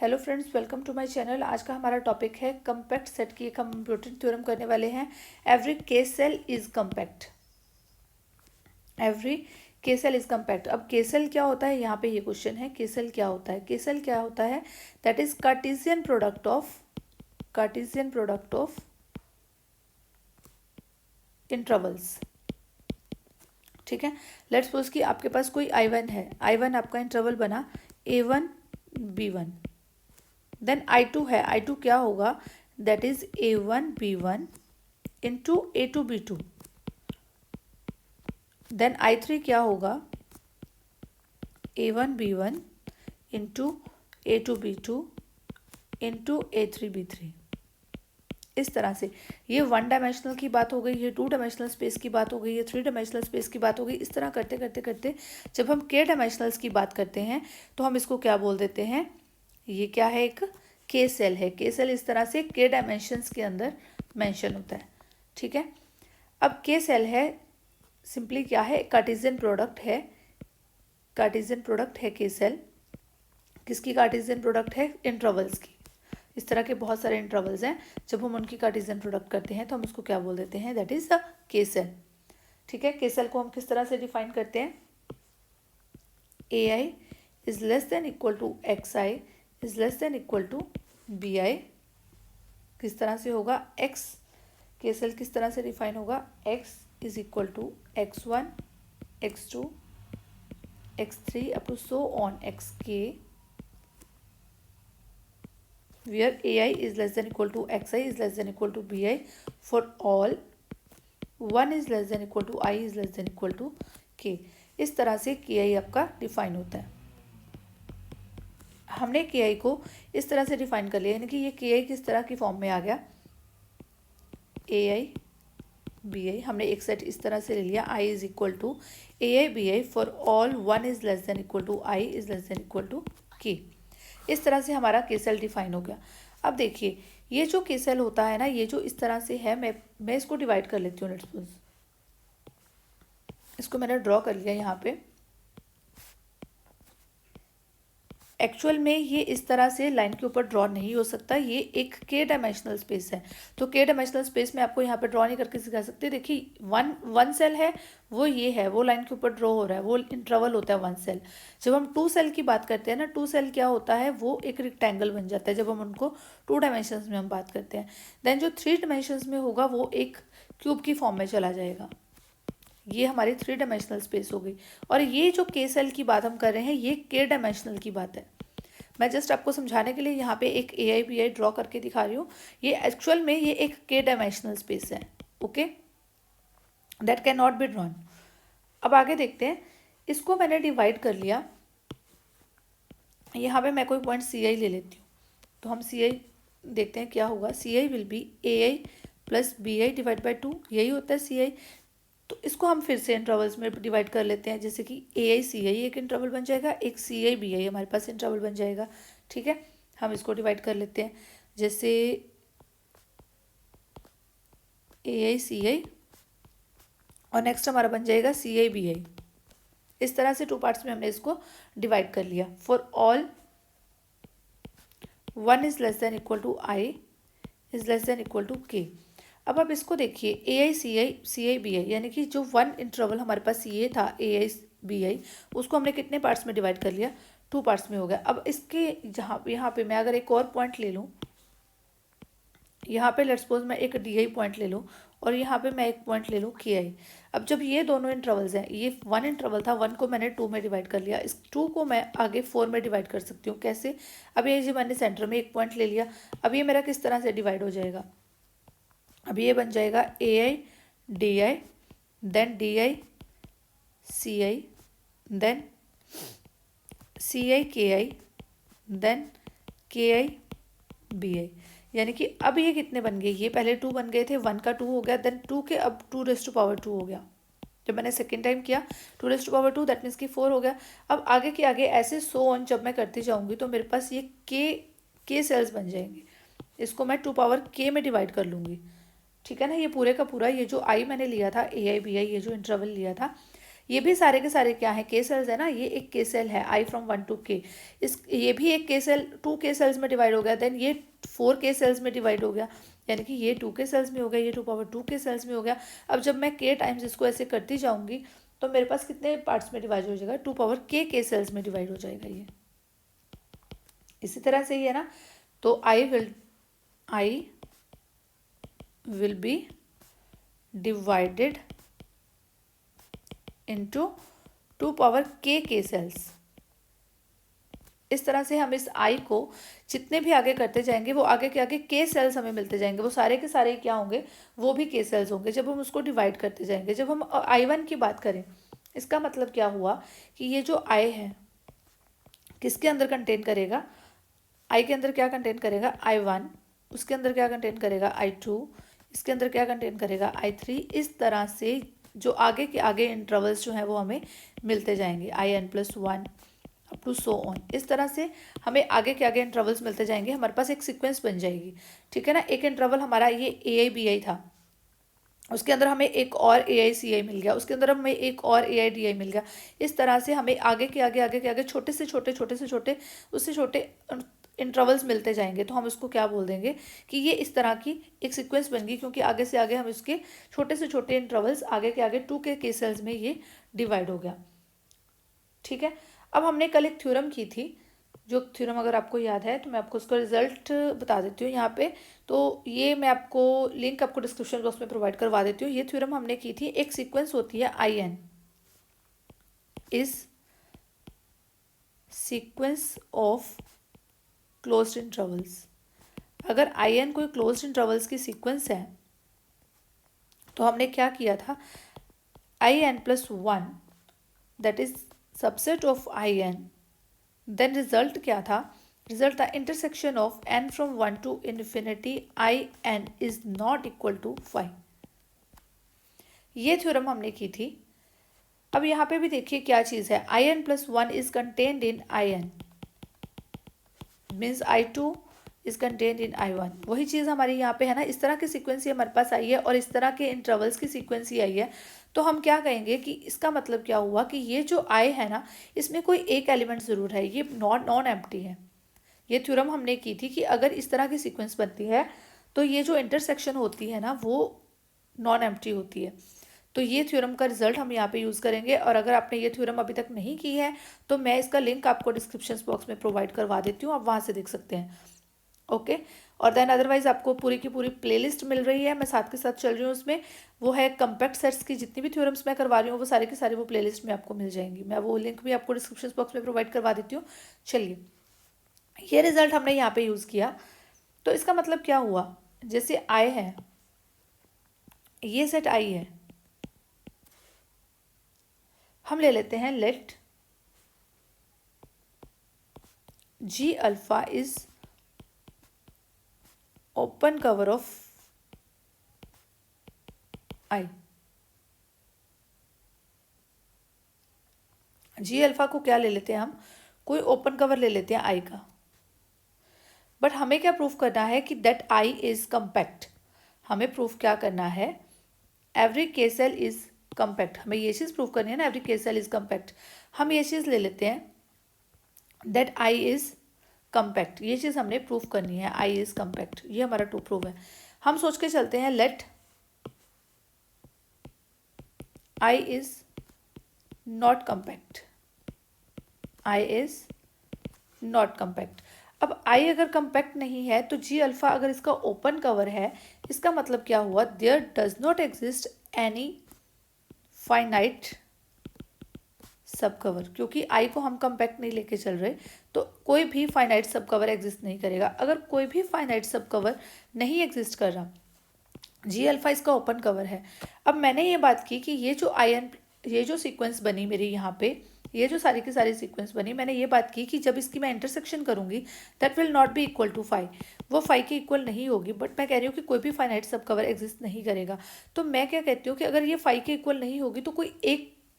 Hello friends, welcome to my channel. आज का हमारा टॉपिक है कम्पैक्ट सेट की एक हम इम्पोर्टेंट थ्योरम करने वाले हैं। एवरी के सेल इज कम्पैक्ट। एवरी के सेल इज कम्पैक्ट। अब के सेल क्या होता है, यहाँ पे ये क्वेश्चन है। के सेल क्या होता है? के सेल क्या होता है? That is Cartesian product of intervals. ठीक है, लेट्स सपोज कि आपके पास कोई I1 है। I1 आपका इंटरवल बना A1 B1। देन I2 है। I2 क्या होगा? That is A1 B1 into A2 B2। Then I3 क्या होगा? A1 B1 into A2 B2 into A3 B3। इस तरह से ये वन डायमेंशनल की बात हो गई, ये टू डायमेंशनल स्पेस की बात हो गई, ये थ्री डायमेंशनल स्पेस की बात हो गई। इस तरह करते करते करते जब हम के डायमेंशनल्स की बात करते हैं तो हम इसको क्या बोल देते हैं? ये क्या है? एक के सेल है। के सेल इस तरह से के डायमेंशंस के अंदर मेंशन होता है। ठीक है, अब के सेल है सिंपली क्या है? कार्टेशियन प्रोडक्ट है। कार्टेशियन प्रोडक्ट है के सेल। किसकी कार्टेशियन प्रोडक्ट है? इंटरवल्स की। इस तरह के बहुत सारे इंटरवल्स हैं, जब हम उनकी कार्टेशियन प्रोडक्ट करते हैं तो हम उसको क्या बोल देते हैं? दैट इज द के सेल। ठीक है, के सेल को हम किस तरह से डिफाइन करते हैं? A i is less than equal to x i is less than equal to b i. किस तरह से होगा? एक्स के सेल किस तरह से डिफाइन होगा? X is equal to x1 x2 x3 up to so on xk, where ai is less than equal to xi is less than equal to bi for all 1 is less than equal to I is less than equal to k। इस तरह से ki आपका define होता है। हमने ki को इस तरह से डिफाइन कर लिया, यानी कि ये ki किस तरह की फॉर्म में आ गया? ai bi हमने एक सेट इस तरह से ले लिया, I is equal to ai bi for all 1 is less than equal to I is less than equal to k। इस तरह से हमारा के सेल डिफाइन हो गया। अब देखिए, ये जो के सेल होता है ना, ये जो इस तरह से है, मैं इसको डिवाइड कर लेती हूँ। लेट्स सपोज इसको मैंने ड्रॉ कर लिया यहाँ पे। एक्चुअल में ये इस तरह से लाइन के ऊपर ड्रॉ नहीं हो सकता, ये एक के डायमेंशनल स्पेस है। तो के डायमेंशनल स्पेस में आपको यहाँ पे ड्रॉ नहीं करके सिखा सकते। देखिए, वन सेल है, वो ये है, वो लाइन के ऊपर ड्रॉ हो रहा है, वो इंटरवल होता है वन सेल। जब हम टू सेल की बात करते हैं ना, टू सेल क्या होता है? वो एक रेक्टेंगल बन जाता है जब हम उनको टू डायमेंशंस में हम बात करते हैं। देन जो थ्री डायमेंशंस में होगा वो एक क्यूब की फॉर्म में चला जाएगा। ये हमारी थ्री डायमेंशनल स्पेस हो गई। और ये जो के सेल की बात हम कर रहे हैं, ये के डायमेंशनल की बात है। मैं जस्ट आपको समझाने के लिए यहाँ पे एक ए आई बी आई ड्रॉ करके दिखा रही हूँ। ये एक्चुअल में ये एक के डायमेंशनल स्पेस है। Okay, that can not be drawn. अब आगे देखते हैं, इसको मैंने डिवाइड कर लिया। यहाँ पे मैं कोई पॉइंट सी आई ले लेती हूँ, तो हम सी आई देखते हैं क्या होगा। C i will be a i plus b i divide by 2, यही होता है सी आई। तो इसको हम फिर से इंटरवल्स में डिवाइड कर लेते हैं, जैसे कि ए आई सी आई एक इंटरवल बन जाएगा, एक सी आई बी आई हमारे पास इंटरवल बन जाएगा। ठीक है, हम इसको डिवाइड कर लेते हैं, जैसे ए आई सी आई और नेक्स्ट हमारा बन जाएगा सी आई बी आई। इस तरह से टू पार्ट्स में हमने इसको डिवाइड कर लिया। For all 1 is less than equal to I is less than equal to k। अब आप इसको देखिए, ए आई सी आई बी आई, यानी कि जो वन इंटरवल हमारे पास ये था ए आई बी आई, उसको हमने कितने पार्ट्स में डिवाइड कर लिया? टू पार्ट्स में हो गया। अब इसके यहाँ पे मैं अगर एक और पॉइंट ले लूँ, यहाँ पे लेट्स सपोज मैं एक डी आई पॉइंट ले लूँ और यहाँ पे मैं एक पॉइंट ले लूँ के आई। अब जब ये दोनों इंटरवल्स हैं, ये वन इंटरवल था, वन को मैंने टू में डिवाइड कर लिया, इस टू को मैं आगे 4 में डिवाइड कर सकती हूँ। कैसे? अब ये जो मैंने सेंटर में एक पॉइंट ले लिया, अब ये मेरा किस तरह से डिवाइड हो जाएगा? अब ये बन जाएगा a i d i, then d i c i, then c i k i, then के आई बी आई। यानी कि अब ये कितने बन गए? ये पहले 2 बन गए थे, 1 का 2 हो गया, देन 2 के अब 2 रेज़ टू पावर 2 हो गया। जब मैंने सेकेंड टाइम किया 2 raise to power 2, that means कि 4 हो गया। अब आगे के आगे ऐसे सो ऑन जब मैं करती जाऊंगी तो मेरे पास ये के सेल्स बन जाएंगे। इसको मैं 2 पावर k में डिवाइड कर लूँगी। ठीक है ना, ये पूरे का पूरा, ये जो आई मैंने लिया था ए आई बी आई, ये जो इंटरवल लिया था, ये भी सारे के सारे क्या है, के सेल्स है ना, ये एक के सेल है I फ्रॉम 1 to K। ये भी एक के सेल 2 के सेल्स में डिवाइड हो गया, देन ये 4 के सेल्स में डिवाइड हो गया, यानी कि ये 2 के सेल्स में हो गया, ये 2 के सेल्स में हो गया। अब जब मैं K टाइम्स इसको ऐसे करती जाऊंगी तो मेरे पास कितने पार्ट्स में डिवाइड हो जाएगा, 2 के सेल्स में डिवाइड हो जाएगा ये। इसी तरह से ही है ना, तो I will be divided into 2 के सेल्स। इस तरह से हम इस I को जितने भी आगे करते जाएंगे वो आगे के आगे के सेल्स हमें मिलते जाएंगे, वो सारे के सारे क्या होंगे, वो भी के सेल्स होंगे जब हम उसको डिवाइड करते जाएंगे। जब हम I1 की बात करें, इसका मतलब क्या हुआ कि ये जो I है किसके अंदर कंटेन करेगा, I के अंदर क्या कंटेन करेगा, I1, उसके अंदर क्या कंटेन करेगा, I2, इसके अंदर क्या कंटेन करेगा, I3। इस तरह से जो आगे के आगे इंटरवल्स जो हैं वो हमें मिलते जाएंगे, IN+1 up to so on. इस तरह से हमें आगे के आगे इंटरवल्स मिलते जाएंगे, हमारे पास एक सीक्वेंस बन जाएगी, ठीक है ना। एक इंटरवल हमारा ये AIBI था, उसके अंदर हमें एक और AICI मिल गया, उसके अंदर हमें एक और AIDI मिल गया। इस तरह से हमें आगे के आगे छोटे से छोटे उससे छोटे इंटरवल्स मिलते जाएंगे। तो हम उसको क्या बोल देंगे कि ये इस तरह की एक सीक्वेंस बन गई, क्योंकि आगे से आगे हम इसके छोटे से छोटे इंटरवल्स आगे के आगे 2 के सेल्स में ये डिवाइड हो गया, ठीक है। अब हमने कल एक थ्योरम की थी, जो थ्योरम अगर आपको याद है तो मैं आपको उसका रिजल्ट बता देती हूँ यहाँ पे। तो ये मैं आपको लिंक आपको डिस्क्रिप्शन बॉक्स में प्रोवाइड करवा देती हूँ। ये थ्योरम हमने की थी, एक सीक्वेंस होती है IN is sequence of closed intervals. अगर IN कोई क्लोज्ड इंटरवल्स की सीक्वेंस है तो हमने क्या किया था, IN+1 that is subset of IN, then result क्या था, रिजल्ट था इंटरसेक्शन ऑफ n फ्रॉम 1 to infinity IN is not equal to 5। ये थ्योरम हमने की थी। अब यहाँ पे भी देखिए क्या चीज़ है, IN+1 is contained in IN means I2 is contained in I1। वही चीज़ हमारी यहाँ पे है ना, इस तरह की सीक्वेंस ही हमारे पास आई है और इस तरह के इंटरवल्स की सीक्वेंस ही आई है। तो हम क्या कहेंगे कि इसका मतलब क्या हुआ कि ये जो I है ना, इसमें कोई एक एलिमेंट ज़रूर है, ये नॉन एम्प्टी है। ये थ्योरम हमने की थी कि अगर इस तरह की सीक्वेंस बनती है तो ये जो इंटरसेक्शन होती है ना वो नॉन एम्प्टी होती है। तो ये थ्योरम का रिजल्ट हम यहाँ पे यूज़ करेंगे। और अगर आपने ये थ्योरम अभी तक नहीं की है तो मैं इसका लिंक आपको डिस्क्रिप्शन बॉक्स में प्रोवाइड करवा देती हूँ, आप वहाँ से देख सकते हैं, ओके। और देन अदरवाइज आपको पूरी की पूरी प्लेलिस्ट मिल रही है, मैं साथ के साथ चल रही हूँ उसमें, वो है कम्पैक्ट सेट्स की जितनी भी थ्योरम्स मैं करवा रही हूँ वो सारे के सारे वो प्लेलिस्ट में आपको मिल जाएंगी। मैं वो लिंक भी आपको डिस्क्रिप्शन बॉक्स में प्रोवाइड करवा देती हूँ। चलिए, ये रिजल्ट हमने यहाँ पे यूज़ किया। तो इसका मतलब क्या हुआ, जैसे I है, ये सेट I है, हम ले लेते हैं let G alpha is open cover of I। G alpha को क्या ले लेते हैं हम, कोई ओपन कवर ले लेते हैं I का। बट हमें क्या प्रूफ करना है कि दैट I इज कम्पैक्ट। हमें प्रूफ क्या करना है, एवरी के सेल इज कम्पैक्ट। हमें ये चीज़ प्रूफ करनी है ना, एवरी के सेल इज कम्पैक्ट। हम ये चीज़ ले लेते हैं दैट I इज कम्पैक्ट, ये चीज़ हमने प्रूफ करनी है, I इज कम्पैक्ट, ये हमारा टू प्रूफ है। हम सोच के चलते हैं let I is not compact, I is not compact. अब I अगर कम्पैक्ट नहीं है तो G अल्फा अगर इसका ओपन कवर है, इसका मतलब क्या हुआ, there does not exist any finite सब कवर। क्योंकि I को हम कम्पैक्ट नहीं लेके चल रहे तो कोई भी फाइनाइट सब कवर एग्जिस्ट नहीं करेगा। अगर कोई भी फाइनाइट सब कवर नहीं एग्जिस्ट कर रहा, G अल्फा इसका ओपन कवर है। अब मैंने ये बात की कि ये जो सीक्वेंस बनी मेरी यहाँ पे, ये जो सारी की सारी सीक्वेंस बनी, मैंने ये बात की कि जब इसकी मैं इंटरसेक्शन करूँगी that will not be equal to 5, वो 5 के इक्वल नहीं होगी। बट मैं कह रही हूँ कि कोई भी फाइनाइट सब कवर एग्जिस्ट नहीं करेगा। तो मैं क्या कहती हूँ कि अगर ये 5 के इक्वल नहीं होगी तो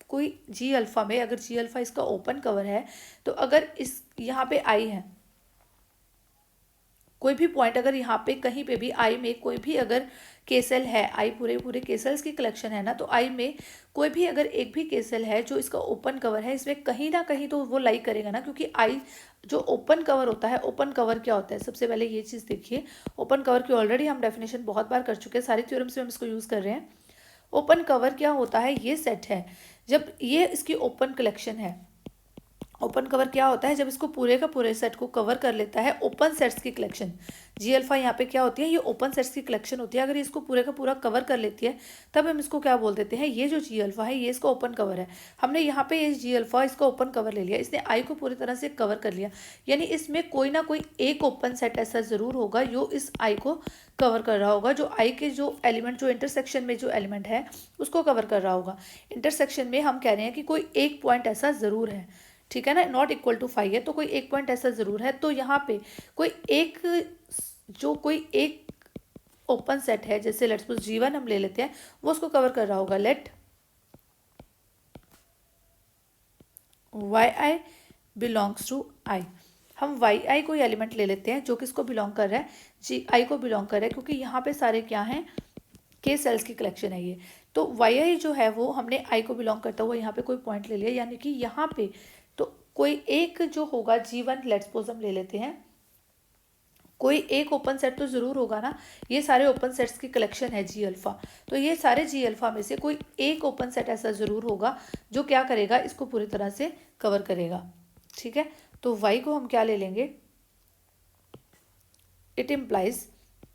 कोई G अल्फा में, अगर G अल्फा इसका ओपन कवर है तो अगर इस यहाँ पे I है कोई भी पॉइंट अगर यहाँ पे कहीं पे भी आई में कोई भी अगर केसेल है, आई पूरे पूरे केसेल्स की कलेक्शन है ना, तो आई में कोई भी अगर एक भी केसेल है जो इसका ओपन कवर है, इसमें कहीं ना कहीं तो वो लाई करेगा ना, क्योंकि आई जो ओपन कवर होता है, ओपन कवर क्या होता है, सबसे पहले ये चीज़ देखिए। ओपन कवर की ऑलरेडी हम डेफिनेशन बहुत बार कर चुके हैं, सारी थ्योरम्स में हम इसको यूज़ कर रहे हैं। ओपन कवर क्या होता है, ये सेट है जब ये इसकी ओपन कलेक्शन है। ओपन कवर क्या होता है, जब इसको पूरे का पूरे सेट को कवर कर लेता है ओपन सेट्स की कलेक्शन। जी अल्फा यहाँ पे क्या होती है, ये ओपन सेट्स की कलेक्शन होती है। अगर इसको पूरे का पूरा कवर कर लेती है तब हम इसको क्या बोल देते हैं, ये जो जी अल्फा है ये इसका ओपन कवर है। हमने यहाँ पे ये जी अल्फा इसका ओपन कवर ले लिया, इसने आई को पूरी तरह से कवर कर लिया, यानी इसमें कोई ना कोई एक ओपन सेट ऐसा ज़रूर होगा जो इस आई को कवर कर रहा होगा, जो आई के जो एलिमेंट, जो इंटरसेक्शन में जो एलिमेंट है उसको कवर कर रहा होगा। इंटरसेक्शन में हम कह रहे हैं कि कोई एक पॉइंट ऐसा ज़रूर है, ठीक है ना, नॉट इक्वल टू 5 है तो कोई एक पॉइंट ऐसा ज़रूर है। तो यहाँ पे कोई एक ओपन सेट है, जैसे लेट्स सपोज G1 हम ले लेते हैं, वो उसको कवर कर रहा होगा। लेट yi बिलोंग्स टू आई। हम yi कोई एलिमेंट ले लेते हैं जो किसको बिलोंग कर रहा है, आई को बिलोंग कर रहा है, क्योंकि यहाँ पे सारे क्या हैं, के सेल्स की कलेक्शन है ये। तो yi जो है वो हमने आई को बिलोंग करता हुआ यहाँ पे कोई पॉइंट ले लिया, यानी कि यहाँ पे तो कोई एक जो होगा G1, लेट्स सपोज हम ले लेते हैं, कोई एक ओपन सेट तो ज़रूर होगा ना। ये सारे ओपन सेट्स की कलेक्शन है जी अल्फ़ा, तो ये सारे जी अल्फ़ा में से कोई एक ओपन सेट ऐसा ज़रूर होगा जो क्या करेगा, इसको पूरी तरह से कवर करेगा, ठीक है। तो y को हम क्या ले लेंगे, it implies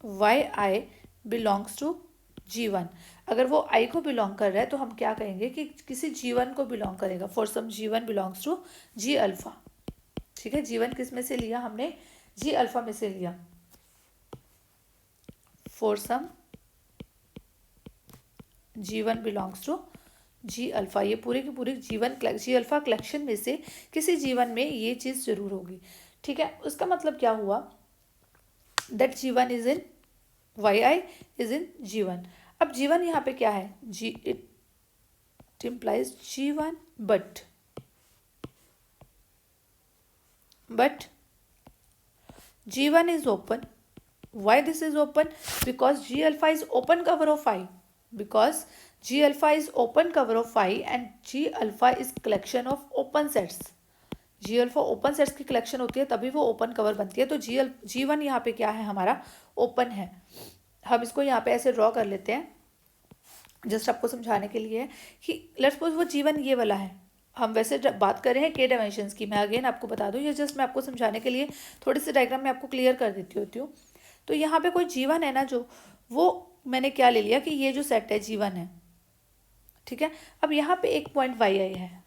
yi belongs to G1। अगर वो I को बिलोंग कर रहा है तो हम क्या कहेंगे कि किसी G1 को बिलोंग करेगा, for some G1 belongs to G alpha, ठीक है। G1 किस में से लिया हमने, जी अल्फ़ा में से लिया, for some G1 belongs to G alpha. ये पूरी की पूरी जी अल्फ़ा कलेक्शन में से किसी G1 में ये चीज़ जरूर होगी, ठीक है। उसका मतलब क्या हुआ, that G1 is in yi is in G1। अब G1 यहाँ पे क्या है, it implies G1 but G1 is open. Why this is open? Because G alpha is open cover of I. Because G alpha is open cover of I and G alpha is collection of open sets. G alpha open sets की collection होती है तभी वो open cover बनती है। तो G1 यहाँ पे क्या है हमारा, open है। हम इसको यहाँ पे ऐसे ड्रॉ कर लेते हैं, जस्ट आपको समझाने के लिए कि लेट्स सपोज वो G1 ये वाला है। हम वैसे बात कर रहे हैं के डायमेंशंस की, मैं अगेन आपको बता दूं, ये जस्ट मैं आपको समझाने के लिए थोड़ी सी डायग्राम में आपको क्लियर कर देती होती हूँ। तो यहाँ पे कोई G1 है ना, जो वो मैंने क्या ले लिया कि ये जो सेट है G1 है, ठीक है। अब यहाँ पे एक पॉइंट yi है,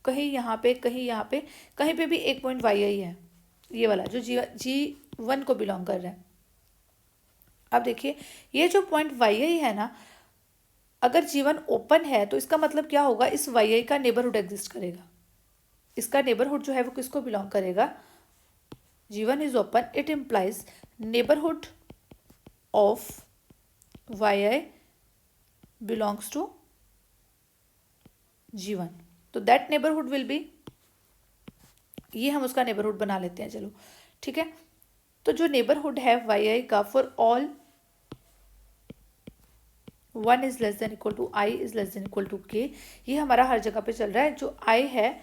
कहीं यहाँ पे कहीं यहाँ पे कहीं पे भी एक पॉइंट yi है, ये वाला जो G1 को बिलोंग कर रहा है। अब देखिए ये जो पॉइंट yi है ना, अगर G1 ओपन है तो इसका मतलब क्या होगा, इस yi का नेबरहुड एग्जिस्ट करेगा। इसका नेबरहुड जो है वो किसको बिलोंग करेगा, G1 is open, it implies neighbourhood of yi belongs to G1। तो दैट नेबरहुड विल बी, ये हम उसका नेबरहुड बना लेते हैं, चलो ठीक है। तो जो नेबरहुड है yi का for all 1 is less than equal to i is less than equal to k, ये हमारा हर जगह पे चल रहा है। जो i है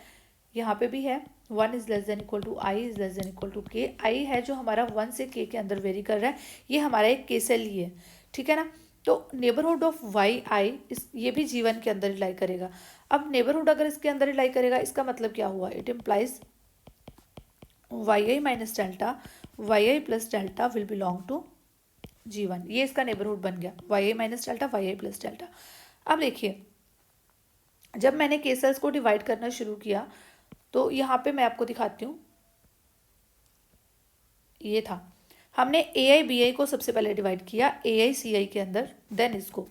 यहाँ पे भी है, 1 is less than equal to i is less than equal to k। i है जो हमारा 1 से k के अंदर वेरी कर रहा है, ये हमारा एक k सेल ही है, ठीक है ना। तो नेबरहुड ऑफ yi ये भी G1 के अंदर रिलाई करेगा। अब नेबरहुड अगर इसके अंदर रिलाई करेगा, इसका मतलब क्या हुआ, it implies yi minus delta yi plus delta will belong to G1। ये इसका नेबरहुड बन गया, yi minus delta yi plus delta. अब देखिए जब मैंने के सेल्स को डिवाइड करना शुरू किया तो यहाँ पे मैं आपको दिखाती हूँ, ये था, हमने ai bi को सबसे पहले डिवाइड किया ai ci के अंदर, देन इसको,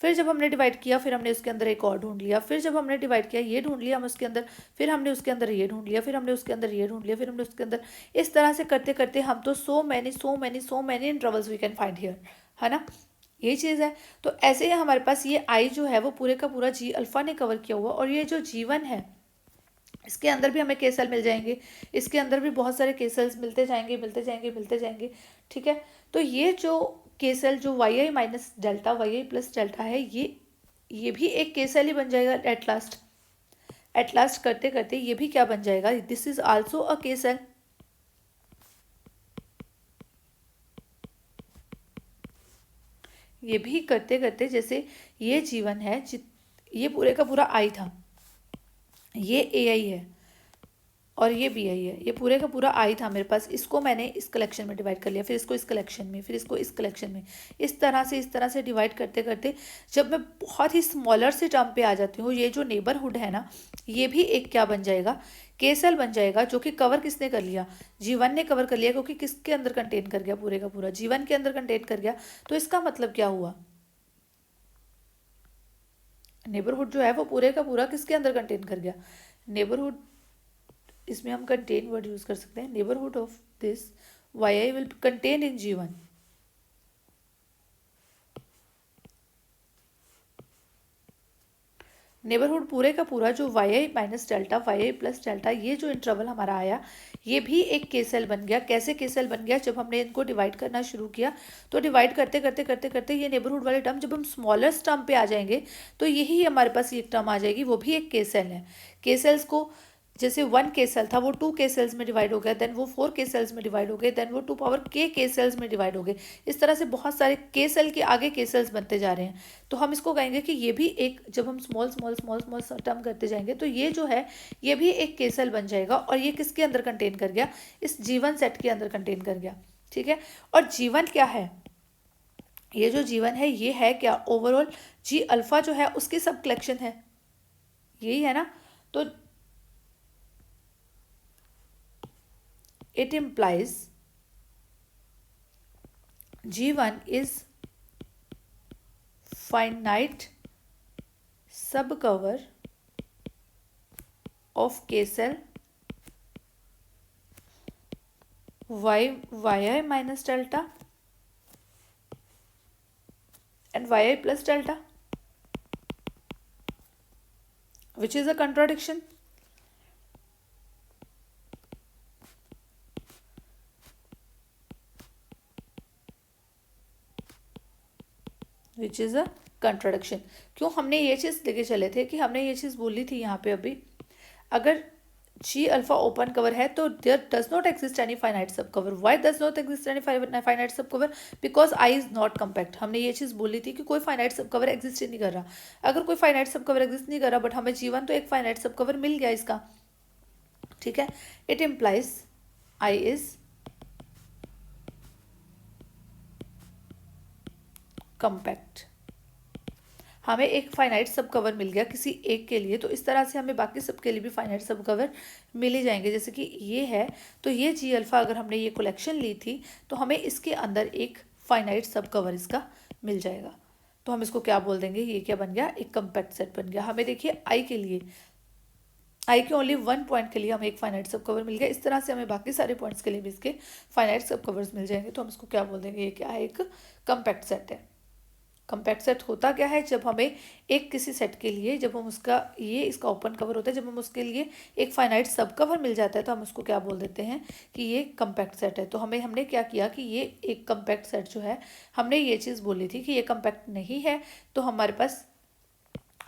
फिर जब हमने डिवाइड किया फिर हमने उसके अंदर एक और ढूंढ लिया, फिर जब हमने डिवाइड किया ये ढूंढ लिया हम उसके अंदर, फिर हमने उसके अंदर ये ढूंढ लिया, फिर हमने उसके अंदर ये ढूंढ लिया, फिर हमने उसके अंदर, इस तरह से करते करते हम तो so many intervals we can find here, है ना, यही चीज़ है। तो ऐसे ही हमारे पास ये आई जो है वो पूरे का पूरा जी अल्फ़ा ने कवर किया हुआ, और ये जो G1 है इसके अंदर भी हमें के सेल मिल जाएंगे, इसके अंदर भी बहुत सारे के सेल्स मिलते जाएंगे मिलते जाएंगे मिलते जाएंगे। ठीक है, तो ये जो के सेल जो y i minus delta y i plus delta है, ये भी एक के सेल ही बन जाएगा एट लास्ट करते करते ये भी क्या बन जाएगा, दिस इज आल्सो अ के सेल। ये भी करते करते जैसे ये जीवन है, ये पूरे का पूरा आई था, ये ए आई है और ये बी आई है, ये पूरे का पूरा आई था मेरे पास, इसको मैंने इस कलेक्शन में डिवाइड कर लिया, फिर इसको इस कलेक्शन में, फिर इसको इस कलेक्शन में, इस तरह से डिवाइड करते करते जब मैं बहुत ही स्मॉलर से टर्म पे आ जाती हूँ, ये जो नेबरहुड है ना, ये भी एक क्या बन जाएगा, के सेल बन जाएगा, जो कि कवर किसने कर लिया, जीवन ने कवर कर लिया, क्योंकि किसके अंदर कंटेन कर गया, पूरे का पूरा जीवन के अंदर कंटेन कर गया। तो इसका मतलब क्या हुआ, नेबरहुड जो है वो पूरे का पूरा किसके अंदर कंटेन कर गया, नेबरहुड, इसमें हम कंटेन वर्ड यूज कर सकते हैं, neighbourhood of this y i will contain in जीवन। नेबरहुड पूरे का पूरा जो y i minus delta y i plus delta, ये जो इंटरवल हमारा आया, ये भी एक के सेल बन गया। कैसे के सेल बन गया, जब हमने इनको डिवाइड करना शुरू किया, तो डिवाइड करते करते करते करते ये नेबरहुड वाले टर्म, जब हम स्मॉलेस्ट टर्म पे आ जाएंगे तो यही हमारे पास ये टर्म आ जाएगी, वो भी एक के सेल है। के सेल्स को जैसे 1 के सेल था वो 2 के सेल्स में डिवाइड हो गया, देन वो 4 के सेल्स में डिवाइड हो गए, देन वो 2 पावर के सेल्स में डिवाइड हो गए। इस तरह से बहुत सारे के सेल के आगे के सेल्स बनते जा रहे हैं। तो हम इसको कहेंगे कि ये भी एक, जब हम small small small small term करते जाएंगे तो ये जो है ये भी एक के सेल बन जाएगा, और ये किसके अंदर कंटेन कर गया, इस जीवन सेट के अंदर कंटेन कर गया। ठीक है, और जीवन क्या है, ये जो जीवन है ये है क्या, ओवरऑल जी अल्फा जो है उसकी सब कलेक्शन है, यही है ना। तो it implies G1 is finite subcover of K cell yi minus delta and yi plus delta, which is a contradiction. Which is a contradiction. क्यों हमने ये चीज़ लेके चले थे कि हमने ये चीज़ बोली थी यहाँ पे अभी, अगर जी अल्फा ओपन कवर है तो there does not exist any finite सब cover. Why does not exist any finite सब cover, because I is not compact. हमने ये चीज़ बोली थी कि कोई फाइनाइट सब कवर एग्जिस्ट ही नहीं कर रहा। अगर कोई फाइनाइट सब कवर एग्जिस्ट नहीं कर रहा, बट हमें जीवन तो एक फाइनाइट सब कवर मिल गया इसका। ठीक है, it implies I is compact. हमें एक फाइनाइट सब कवर मिल गया किसी एक के लिए, तो इस तरह से हमें बाकी सब के लिए भी फाइनाइट सब कवर मिल ही जाएंगे। जैसे कि ये है, तो ये जी अल्फा अगर हमने ये कलेक्शन ली थी तो हमें इसके अंदर एक फाइनाइट सब कवर इसका मिल जाएगा। तो हम इसको क्या बोल देंगे, ये क्या बन गया, एक कम्पैक्ट सेट बन गया। हमें देखिए आई के लिए, आई के ओनली 1 पॉइंट के लिए हमें एक फाइनाइट सब कवर मिल गया। इस तरह से हमें बाकी सारे पॉइंट्स के लिए भी इसके फाइनाइट सब कवर्स मिल जाएंगे। तो हम इसको क्या बोल देंगे, ये क्या है, एक कम्पैक्ट सेट है। कम्पैक्ट सेट होता क्या है, जब हमें एक किसी सेट के लिए, जब हम उसका, ये इसका ओपन कवर होता है, जब हम उसके लिए एक फाइनाइट सब कवर मिल जाता है तो हम उसको क्या बोल देते हैं कि ये कम्पैक्ट सेट है। तो हमने क्या किया कि ये एक कम्पैक्ट सेट जो है, हमने ये चीज़ बोली थी कि ये कम्पैक्ट नहीं है, तो हमारे पास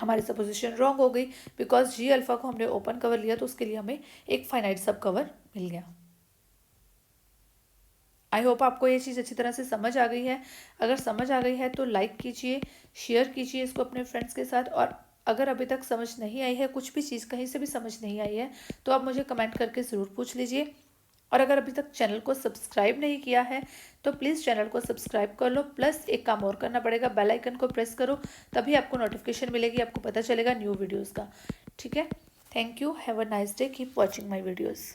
हमारी सपोजिशन रॉन्ग हो गई, बिकॉज जी अल्फा को हमने ओपन कवर लिया तो उसके लिए हमें एक फाइनाइट सब कवर मिल गया। आई होप आपको ये चीज़ अच्छी तरह से समझ आ गई है। अगर समझ आ गई है तो लाइक कीजिए, शेयर कीजिए इसको अपने फ्रेंड्स के साथ, और अगर अभी तक समझ नहीं आई है, कुछ भी चीज़ कहीं से भी समझ नहीं आई है, तो आप मुझे कमेंट करके ज़रूर पूछ लीजिए। और अगर अभी तक चैनल को सब्सक्राइब नहीं किया है तो प्लीज़ चैनल को सब्सक्राइब कर लो, प्लस एक काम और करना पड़ेगा, बेल आइकन को प्रेस करो, तभी आपको नोटिफिकेशन मिलेगी, आपको पता चलेगा न्यू वीडियोज़ का। ठीक है, thank you, have a nice day, keep watching my videos.